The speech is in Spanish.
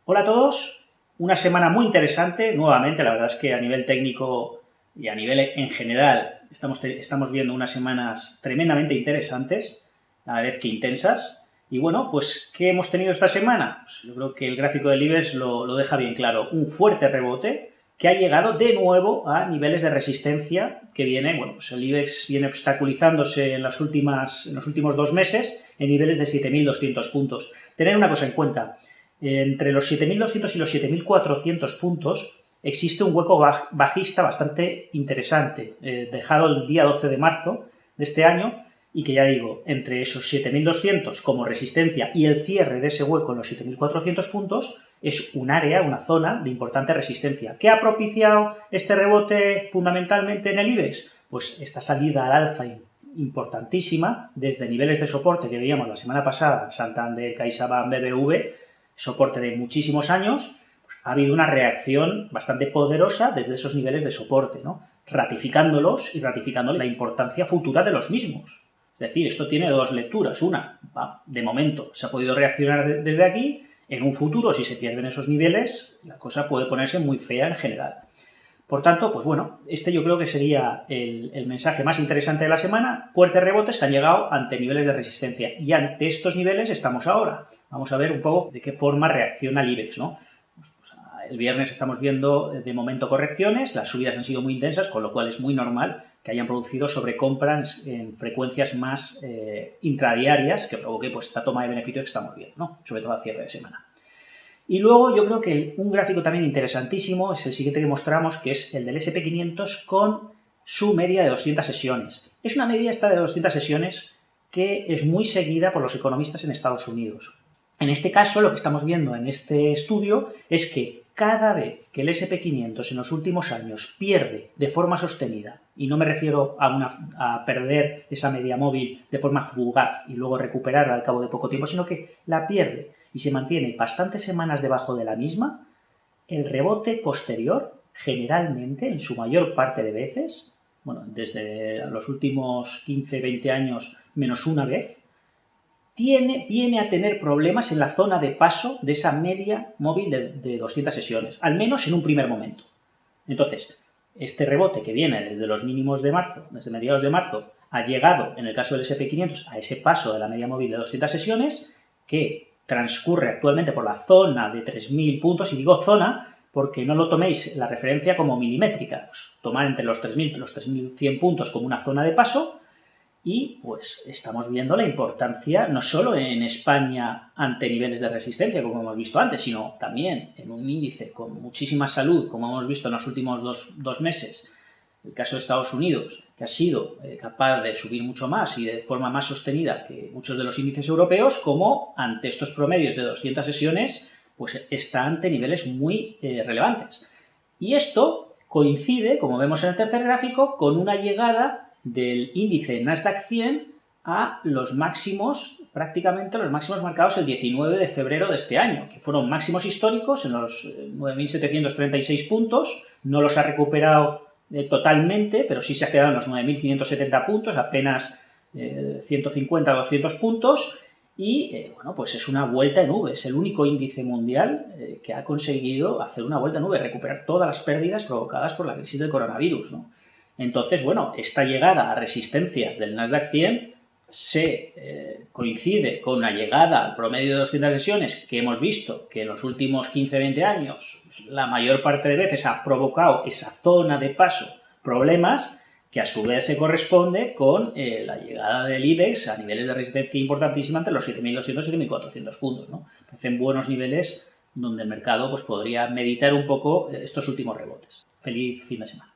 Hola a todos, una semana muy interesante, nuevamente, la verdad es que a nivel técnico y a nivel en general estamos viendo unas semanas tremendamente interesantes, a la vez que intensas. Y bueno, pues, ¿qué hemos tenido esta semana? Pues yo creo que el gráfico del IBEX lo deja bien claro, un fuerte rebote que ha llegado de nuevo a niveles de resistencia que viene, bueno, pues el IBEX viene obstaculizándose en los últimos 2 meses en niveles de 7.200 puntos. Tener una cosa en cuenta, entre los 7.200 y los 7.400 puntos existe un hueco bajista bastante interesante, dejado el día 12 de marzo de este año, y que ya digo, entre esos 7.200 como resistencia y el cierre de ese hueco en los 7.400 puntos, es un área, una zona de importante resistencia. ¿Qué ha propiciado este rebote fundamentalmente en el IBEX? Pues esta salida al alza importantísima, desde niveles de soporte que veíamos la semana pasada, Santander, CaixaBank, BBV, soporte de muchísimos años, pues ha habido una reacción bastante poderosa desde esos niveles de soporte, ¿no? Ratificándolos y ratificando la importancia futura de los mismos. Es decir, esto tiene dos lecturas. Una, de momento se ha podido reaccionar desde aquí, en un futuro, si se pierden esos niveles, la cosa puede ponerse muy fea en general. Por tanto, pues bueno, este yo creo que sería el mensaje más interesante de la semana, fuertes rebotes que han llegado ante niveles de resistencia, y ante estos niveles estamos ahora. Vamos a ver un poco de qué forma reacciona el IBEX, ¿no? Pues el viernes estamos viendo de momento correcciones, las subidas han sido muy intensas, con lo cual es muy normal que hayan producido sobrecompras en frecuencias más intradiarias que provoque pues esta toma de beneficios que estamos viendo, ¿no? Sobre todo a cierre de semana. Y luego yo creo que un gráfico también interesantísimo es el siguiente que mostramos, que es el del S&P 500 con su media de 200 sesiones. Es una media esta de 200 sesiones que es muy seguida por los economistas en Estados Unidos. En este caso, lo que estamos viendo en este estudio es que cada vez que el S&P 500 en los últimos años pierde de forma sostenida, y no me refiero a perder esa media móvil de forma fugaz y luego recuperarla al cabo de poco tiempo, sino que la pierde y se mantiene bastantes semanas debajo de la misma, el rebote posterior, generalmente, en su mayor parte de veces, bueno, desde los últimos 15-20 años menos una vez, viene a tener problemas en la zona de paso de esa media móvil de 200 sesiones, al menos en un primer momento. Entonces, este rebote que viene desde los mínimos de marzo, desde mediados de marzo, ha llegado, en el caso del S&P 500, a ese paso de la media móvil de 200 sesiones, que transcurre actualmente por la zona de 3.000 puntos, y digo zona porque no lo toméis la referencia como milimétrica, pues tomar entre los 3.000 y los 3.100 puntos como una zona de paso, y pues estamos viendo la importancia no solo en España ante niveles de resistencia, como hemos visto antes, sino también en un índice con muchísima salud, como hemos visto en los últimos dos meses, el caso de Estados Unidos, que ha sido capaz de subir mucho más y de forma más sostenida que muchos de los índices europeos, como ante estos promedios de 200 sesiones, pues está ante niveles muy relevantes. Y esto coincide, como vemos en el tercer gráfico, con una llegada del índice Nasdaq 100 a los máximos, prácticamente los máximos marcados el 19 de febrero de este año, que fueron máximos históricos en los 9.736 puntos, no los ha recuperado totalmente, pero sí se ha quedado en los 9.570 puntos, apenas 150-200 puntos, y bueno, pues es una vuelta en V, es el único índice mundial que ha conseguido hacer una vuelta en V, recuperar todas las pérdidas provocadas por la crisis del coronavirus, ¿no? Entonces, bueno, esta llegada a resistencias del Nasdaq 100 coincide con una llegada al promedio de 200 sesiones que hemos visto que en los últimos 15-20 años la mayor parte de veces ha provocado esa zona de paso problemas, que a su vez se corresponde con la llegada del IBEX a niveles de resistencia importantísima entre los 7.200 y 7.400 puntos, ¿no? Parecen buenos niveles donde el mercado pues, podría meditar un poco estos últimos rebotes. Feliz fin de semana.